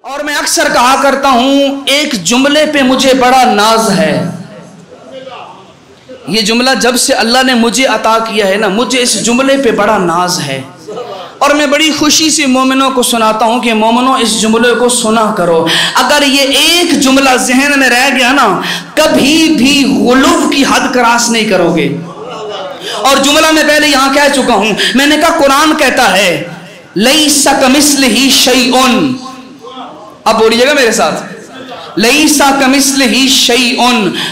اور میں اکثر کہا کرتا ہوں ایک جملے پہ مجھے بڑا ناز ہے. یہ جملہ جب سے اللہ نے مجھے عطا کیا ہے نا، مجھے اس جملے پہ بڑا ناز ہے، اور میں بڑی خوشی سے مومنوں کو سناتا ہوں کہ مومنوں اس جملے کو سنا کرو. اگر یہ ایک جملہ ذہن میں رہ گیا نا، کبھی بھی غلو کی حد کراس نہیں کرو گے. اور جملہ میں پہلے یہاں کہہ چکا ہوں، میں نے کہا قرآن کہتا ہے لیس کمثلہ شیء. اب بولیے گا میرے ساتھ، لیس کمثلہ شیء،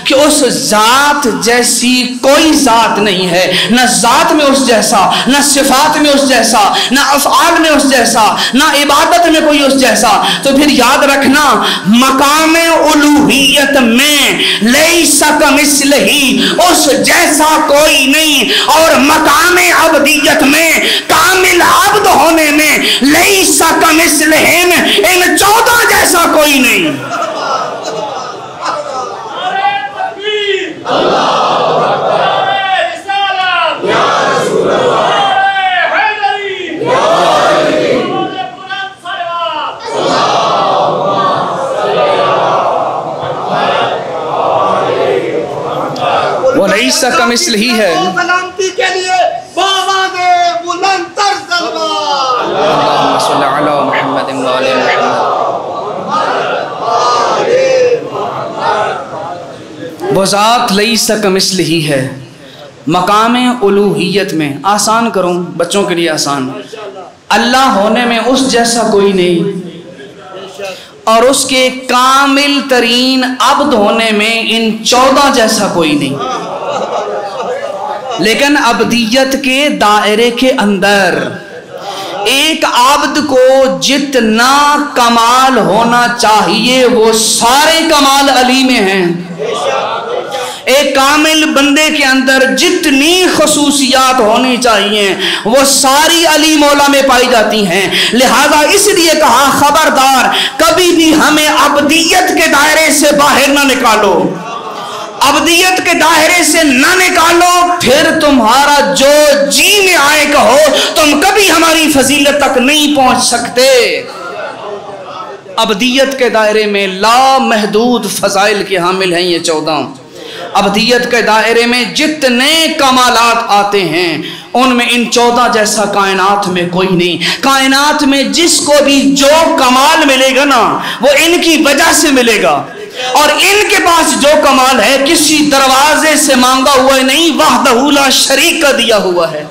کہ اس ذات جیسی کوئی ذات نہیں ہے. نہ ذات میں اس جیسا، نہ صفات میں اس جیسا، نہ افعال میں اس جیسا، نہ عبادت میں کوئی اس جیسا. تو پھر یاد رکھنا، مقام الوہیت میں لیس کمثلہ اس جیسا کوئی نہیں، اور مقام عبدیت میں کامل عبد ہونے میں لیس کمثلہ ان 14 جیسا کوئی نہیں. وہ لیس کمثلہ ہے. سلامتی کے لیے بابا دے بلند تر سلوات. اللہم صلی علی محمد و آل محمد. وہ ذات لیس کمثلہ ہے. مقام الوہیت میں آسان کروں بچوں کے لیے آسان، اللہ ہونے میں اس جیسا کوئی نہیں، اور اس کے کامل ترین عبد ہونے میں ان 14 جیسا کوئی نہیں. لیکن عبدیت کے دائرے کے اندر ایک عبد کو جتنا کمال ہونا چاہیے وہ سارے کمال علی میں ہیں. ایک کامل بندے کے اندر جتنی خصوصیات ہونی چاہیے وہ ساری علی مولا میں پائی جاتی ہیں. لہذا اس لیے کہا خبردار، کبھی بھی ہمیں عبدیت کے دائرے سے باہر نہ نکالو. عبدیت کے دائرے سے نہ نکالو، پھر تمہارا جو جی میں آئے کہو، تم کبھی ہماری فضیلت تک نہیں پہنچ سکتے. عبدیت کے دائرے میں لا محدود فضائل کے حامل ہیں یہ 14. عبدیت کے دائرے میں جتنے کمالات آتے ہیں ان میں ان 14 جیسا کائنات میں کوئی نہیں. کائنات میں جس کو بھی جو کمال ملے گا نا، وہ ان کی وجہ سے ملے گا، اور ان کے پاس جو کمال ہے کسی دروازے سے مانگا ہوا نہیں، وحدہ لا شریک کا دیا ہوا ہے.